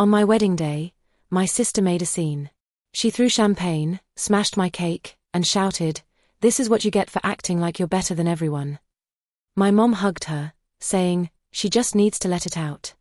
On my wedding day, my sister made a scene. She threw champagne, smashed my cake, and shouted, "This is what you get for acting like you're better than everyone." My mom hugged her, saying, "She just needs to let it out."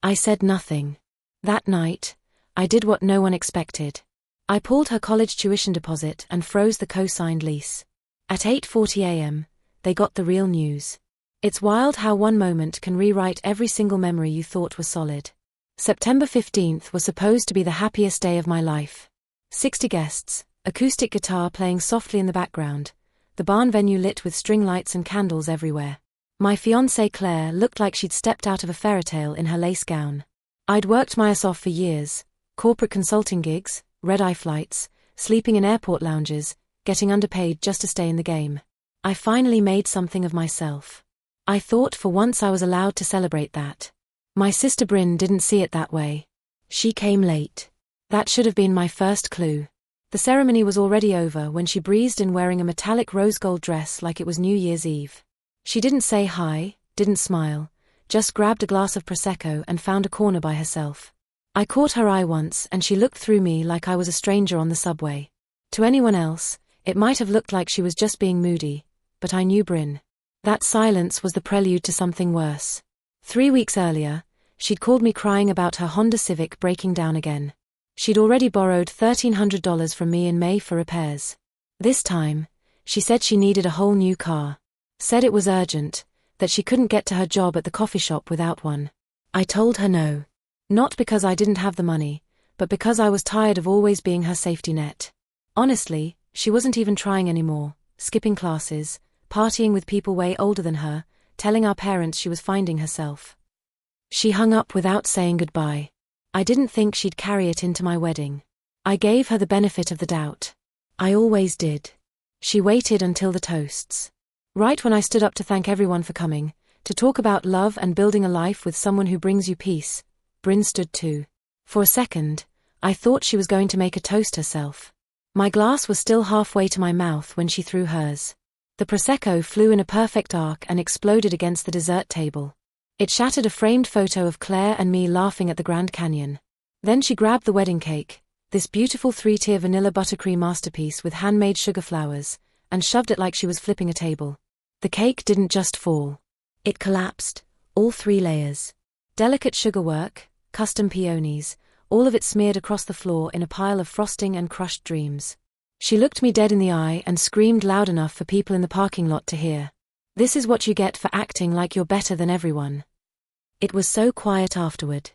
I said nothing. That night, I did what no one expected. I pulled her college tuition deposit and froze the co-signed lease. At 8:40 a.m., they got the real news. It's wild how one moment can rewrite every single memory you thought was solid. September 15th was supposed to be the happiest day of my life. 60 guests, acoustic guitar playing softly in the background, the barn venue lit with string lights and candles everywhere. My fiancée Claire looked like she'd stepped out of a fairy tale in her lace gown. I'd worked my ass off for years, corporate consulting gigs, red-eye flights, sleeping in airport lounges, getting underpaid just to stay in the game. I finally made something of myself. I thought for once I was allowed to celebrate that. My sister Bryn didn't see it that way. She came late. That should have been my first clue. The ceremony was already over when she breezed in wearing a metallic rose gold dress like it was New Year's Eve. She didn't say hi, didn't smile, just grabbed a glass of Prosecco and found a corner by herself. I caught her eye once and she looked through me like I was a stranger on the subway. To anyone else, it might have looked like she was just being moody, but I knew Bryn. That silence was the prelude to something worse. 3 weeks earlier, she'd called me crying about her Honda Civic breaking down again. She'd already borrowed $1,300 from me in May for repairs. This time, she said she needed a whole new car. Said it was urgent, that she couldn't get to her job at the coffee shop without one. I told her no. Not because I didn't have the money, but because I was tired of always being her safety net. Honestly, she wasn't even trying anymore, skipping classes, partying with people way older than her, telling our parents she was finding herself. She hung up without saying goodbye. I didn't think she'd carry it into my wedding. I gave her the benefit of the doubt. I always did. She waited until the toasts. Right when I stood up to thank everyone for coming, to talk about love and building a life with someone who brings you peace, Bryn stood too. For a second, I thought she was going to make a toast herself. My glass was still halfway to my mouth when she threw hers. The Prosecco flew in a perfect arc and exploded against the dessert table. It shattered a framed photo of Claire and me laughing at the Grand Canyon. Then she grabbed the wedding cake, this beautiful 3-tier vanilla buttercream masterpiece with handmade sugar flowers, and shoved it like she was flipping a table. The cake didn't just fall. It collapsed, all 3 layers. Delicate sugarwork, custom peonies, all of it smeared across the floor in a pile of frosting and crushed dreams. She looked me dead in the eye and screamed loud enough for people in the parking lot to hear. "This is what you get for acting like you're better than everyone." It was so quiet afterward.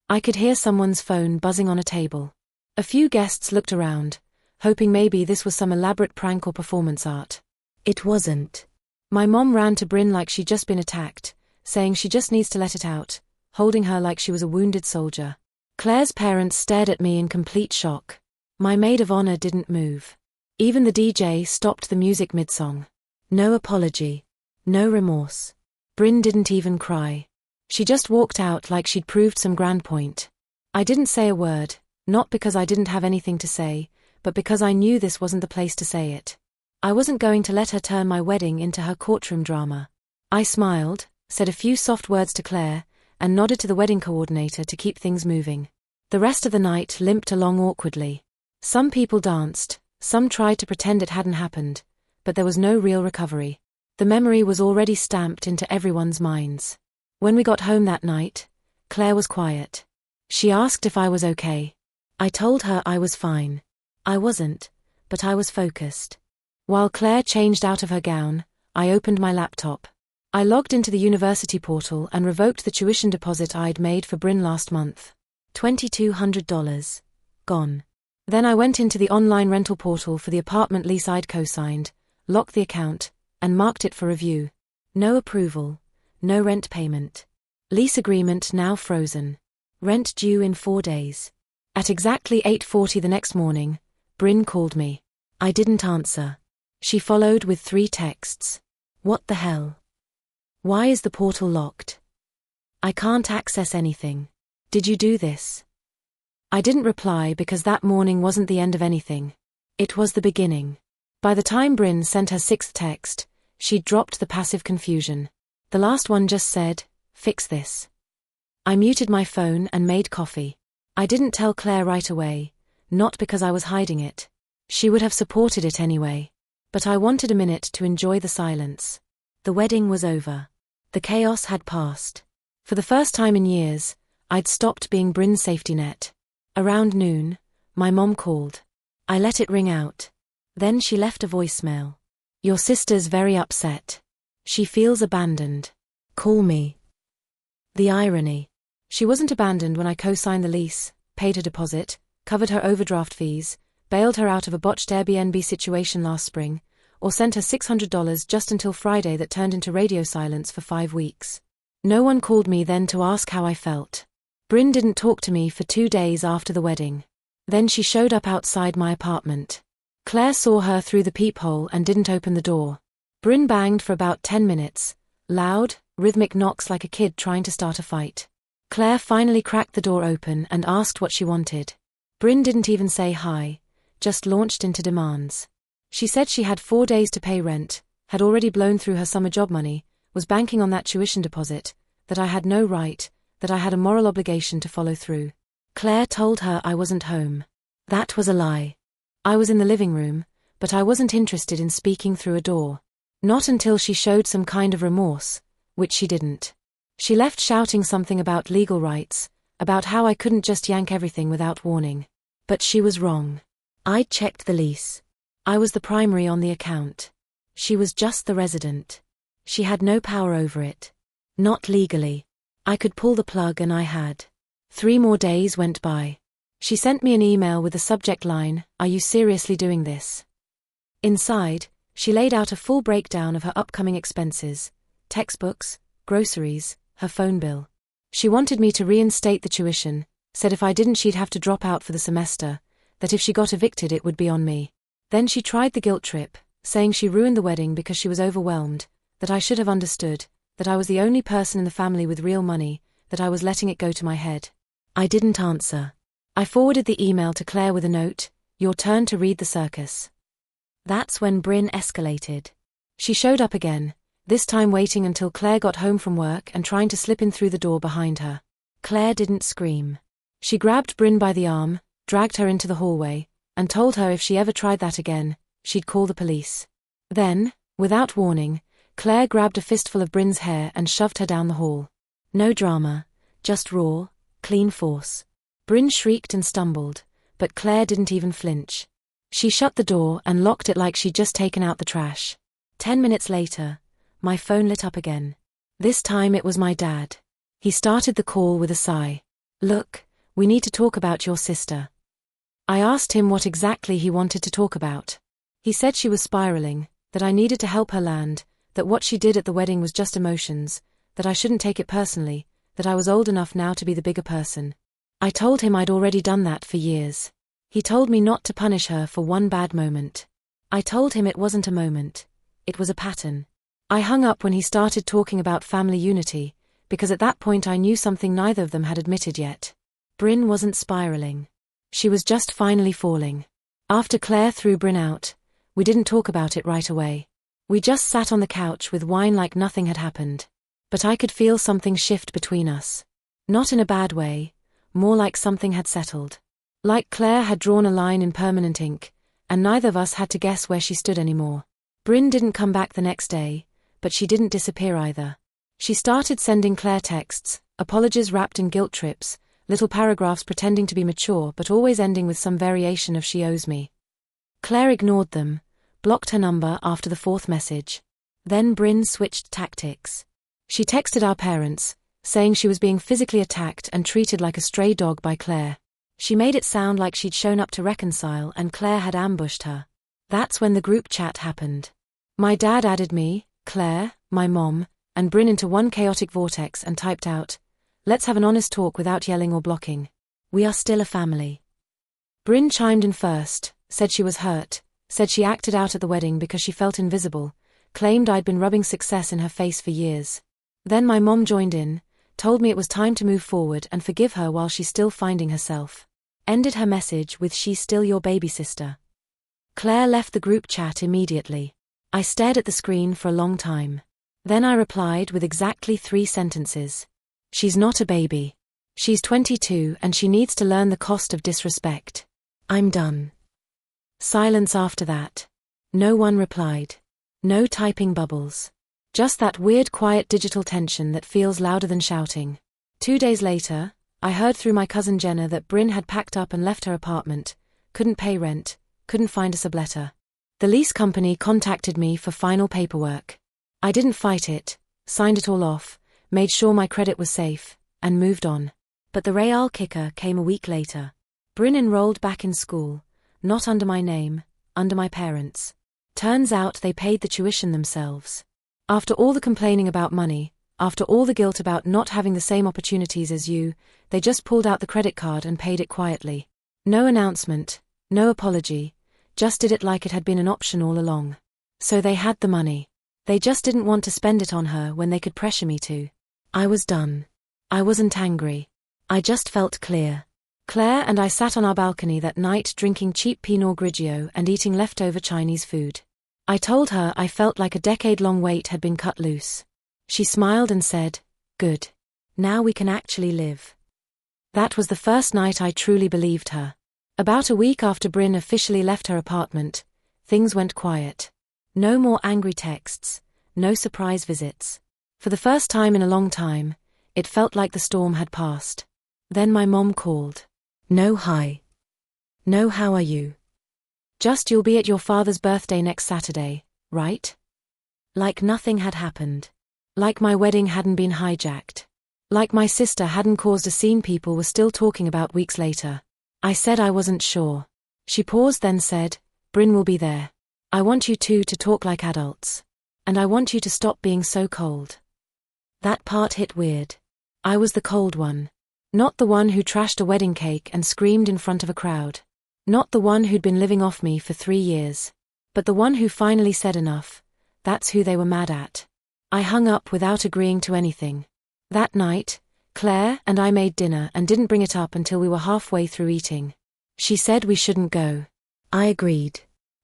I could hear someone's phone buzzing on a table. A few guests looked around, hoping maybe this was some elaborate prank or performance art. It wasn't. My mom ran to Bryn like she'd just been attacked, saying she just needs to let it out, holding her like she was a wounded soldier. Claire's parents stared at me in complete shock. My maid of honor didn't move. Even the DJ stopped the music mid-song. No apology. No remorse. Bryn didn't even cry. She just walked out like she'd proved some grand point. I didn't say a word, not because I didn't have anything to say, but because I knew this wasn't the place to say it. I wasn't going to let her turn my wedding into her courtroom drama. I smiled, said a few soft words to Claire, and nodded to the wedding coordinator to keep things moving. The rest of the night limped along awkwardly. Some people danced, some tried to pretend it hadn't happened, but there was no real recovery. The memory was already stamped into everyone's minds. When we got home that night, Claire was quiet. She asked if I was okay. I told her I was fine. I wasn't, but I was focused. While Claire changed out of her gown, I opened my laptop. I logged into the university portal and revoked the tuition deposit I'd made for Bryn last month. $2,200. Gone. Then I went into the online rental portal for the apartment lease I'd co-signed, locked the account, and marked it for review. No approval. No rent payment. Lease agreement now frozen. Rent due in 4 days. At exactly 8:40 the next morning, Bryn called me. I didn't answer. She followed with 3 texts. What the hell? Why is the portal locked? I can't access anything. Did you do this? I didn't reply because that morning wasn't the end of anything. It was the beginning. By the time Bryn sent her 6th text, she'd dropped the passive confusion. The last one just said, "Fix this." I muted my phone and made coffee. I didn't tell Claire right away, not because I was hiding it. She would have supported it anyway. But I wanted a minute to enjoy the silence. The wedding was over. The chaos had passed. For the first time in years, I'd stopped being Bryn's safety net. Around noon, my mom called. I let it ring out. Then she left a voicemail. Your sister's very upset. She feels abandoned. Call me. The irony. She wasn't abandoned when I co-signed the lease, paid her deposit, covered her overdraft fees, bailed her out of a botched Airbnb situation last spring, or sent her $600 just until Friday that turned into radio silence for 5 weeks. No one called me then to ask how I felt. Bryn didn't talk to me for 2 days after the wedding. Then she showed up outside my apartment. Claire saw her through the peephole and didn't open the door. Bryn banged for about 10 minutes, loud, rhythmic knocks like a kid trying to start a fight. Claire finally cracked the door open and asked what she wanted. Bryn didn't even say hi, just launched into demands. She said she had 4 days to pay rent, had already blown through her summer job money, was banking on that tuition deposit, that I had no right, that I had a moral obligation to follow through. Claire told her I wasn't home. That was a lie. I was in the living room, but I wasn't interested in speaking through a door. Not until she showed some kind of remorse, which she didn't. She left shouting something about legal rights, about how I couldn't just yank everything without warning. But she was wrong. I'd checked the lease. I was the primary on the account. She was just the resident. She had no power over it. Not legally. I could pull the plug and I had. 3 more days went by. She sent me an email with the subject line, "Are you seriously doing this?" Inside, she laid out a full breakdown of her upcoming expenses, textbooks, groceries, her phone bill. She wanted me to reinstate the tuition, said if I didn't she'd have to drop out for the semester, that if she got evicted it would be on me. Then she tried the guilt trip, saying she ruined the wedding because she was overwhelmed, that I should have understood, that I was the only person in the family with real money, that I was letting it go to my head. I didn't answer. I forwarded the email to Claire with a note, "Your turn to read the circus." That's when Bryn escalated. She showed up again, this time waiting until Claire got home from work and trying to slip in through the door behind her. Claire didn't scream. She grabbed Bryn by the arm, dragged her into the hallway, and told her if she ever tried that again, she'd call the police. Then, without warning, Claire grabbed a fistful of Bryn's hair and shoved her down the hall. No drama, just raw, clean force. Bryn shrieked and stumbled, but Claire didn't even flinch. She shut the door and locked it like she'd just taken out the trash. 10 minutes later, my phone lit up again. This time it was my dad. He started the call with a sigh. "Look, we need to talk about your sister." I asked him what exactly he wanted to talk about. He said she was spiraling, that I needed to help her land, that what she did at the wedding was just emotions, that I shouldn't take it personally, that I was old enough now to be the bigger person. I told him I'd already done that for years. He told me not to punish her for one bad moment. I told him it wasn't a moment. It was a pattern. I hung up when he started talking about family unity, because at that point I knew something neither of them had admitted yet. Bryn wasn't spiraling. She was just finally falling. After Claire threw Bryn out, we didn't talk about it right away. We just sat on the couch with wine like nothing had happened. But I could feel something shift between us. Not in a bad way, more like something had settled. Like Claire had drawn a line in permanent ink, and neither of us had to guess where she stood anymore. Bryn didn't come back the next day, but she didn't disappear either. She started sending Claire texts, apologies wrapped in guilt trips, little paragraphs pretending to be mature but always ending with some variation of "she owes me." Claire ignored them, blocked her number after the 4th message. Then Bryn switched tactics. She texted our parents, saying she was being physically attacked and treated like a stray dog by Claire. She made it sound like she'd shown up to reconcile and Claire had ambushed her. That's when the group chat happened. My dad added me, Claire, my mom, and Bryn into one chaotic vortex and typed out, "Let's have an honest talk without yelling or blocking. We are still a family." Bryn chimed in first, said she was hurt, said she acted out at the wedding because she felt invisible, claimed I'd been rubbing success in her face for years. Then my mom joined in, told me it was time to move forward and forgive her while she's still finding herself. Ended her message with "She's still your baby sister." Claire left the group chat immediately. I stared at the screen for a long time. Then I replied with exactly 3 sentences. "She's not a baby." She's 22 and she needs to learn the cost of disrespect. I'm done. Silence after that. No one replied. No typing bubbles. Just that weird quiet digital tension that feels louder than shouting. 2 days later, I heard through my cousin Jenna that Bryn had packed up and left her apartment, couldn't pay rent, couldn't find a subletter. The lease company contacted me for final paperwork. I didn't fight it, signed it all off, made sure my credit was safe, and moved on. But the real kicker came a week later. Bryn enrolled back in school, not under my name, under my parents'. Turns out they paid the tuition themselves. After all the complaining about money, after all the guilt about not having the same opportunities as you, they just pulled out the credit card and paid it quietly. No announcement, no apology, just did it like it had been an option all along. So they had the money. They just didn't want to spend it on her when they could pressure me to. I was done. I wasn't angry. I just felt clear. Claire and I sat on our balcony that night drinking cheap Pinot Grigio and eating leftover Chinese food. I told her I felt like a decade-long weight had been cut loose. She smiled and said, "Good. Now we can actually live." That was the first night I truly believed her. About a week after Bryn officially left her apartment, things went quiet. No more angry texts, no surprise visits. For the first time in a long time, it felt like the storm had passed. Then my mom called. No hi. No how are you? Just you'll be at your father's birthday next Saturday, right? Like nothing had happened. Like my wedding hadn't been hijacked. Like my sister hadn't caused a scene people were still talking about weeks later. I said I wasn't sure. She paused then said, "Bryn will be there. I want you two to talk like adults. And I want you to stop being so cold." That part hit weird. I was the cold one. Not the one who trashed a wedding cake and screamed in front of a crowd. Not the one who'd been living off me for 3 years. But the one who finally said enough. That's who they were mad at. I hung up without agreeing to anything. That night, Claire and I made dinner and didn't bring it up until we were halfway through eating. She said we shouldn't go. I agreed.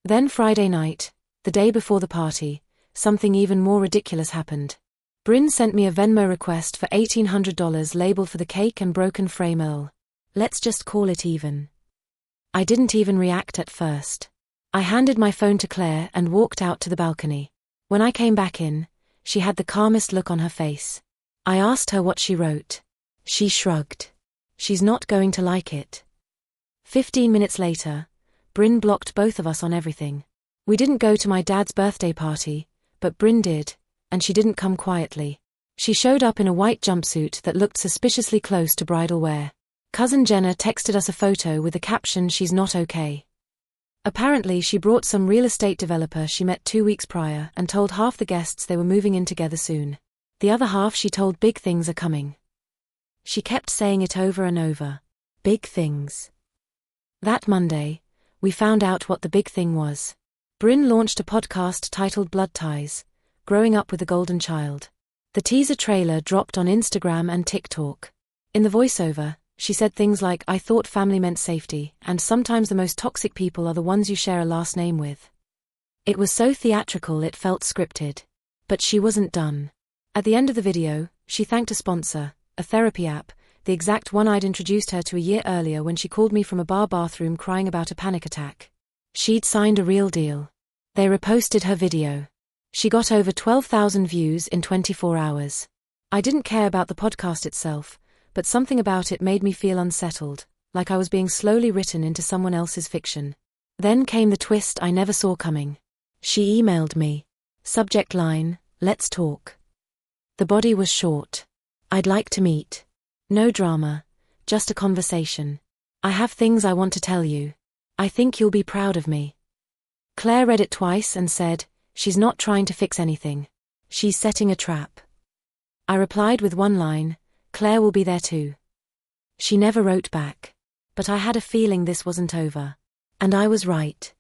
Then Friday night, the day before the party, something even more ridiculous happened. Bryn sent me a Venmo request for $1,800 labeled for the cake and broken frame Earl. Let's just call it even. I didn't even react at first. I handed my phone to Claire and walked out to the balcony. When I came back in, she had the calmest look on her face. I asked her what she wrote. She shrugged. She's not going to like it. 15 minutes later, Bryn blocked both of us on everything. We didn't go to my dad's birthday party, but Bryn did, and she didn't come quietly. She showed up in a white jumpsuit that looked suspiciously close to bridal wear. Cousin Jenna texted us a photo with the caption, "She's not okay." Apparently she brought some real estate developer she met 2 weeks prior and told half the guests they were moving in together soon. The other half she told big things are coming. She kept saying it over and over. Big things. That Monday, we found out what the big thing was. Bryn launched a podcast titled Blood Ties, Growing Up with a Golden Child. The teaser trailer dropped on Instagram and TikTok. In the voiceover, she said things like, "I thought family meant safety, and sometimes the most toxic people are the ones you share a last name with." It was so theatrical it felt scripted. But she wasn't done. At the end of the video, she thanked a sponsor, a therapy app, the exact one I'd introduced her to a year earlier when she called me from a bar bathroom crying about a panic attack. She'd signed a real deal. They reposted her video. She got over 12,000 views in 24 hours. I didn't care about the podcast itself, but something about it made me feel unsettled, like I was being slowly written into someone else's fiction. Then came the twist I never saw coming. She emailed me. Subject line, "Let's talk." The body was short. "I'd like to meet. No drama, just a conversation. I have things I want to tell you. I think you'll be proud of me." Claire read it twice and said, "She's not trying to fix anything. She's setting a trap." I replied with one line, "Claire will be there too." She never wrote back. But I had a feeling this wasn't over. And I was right.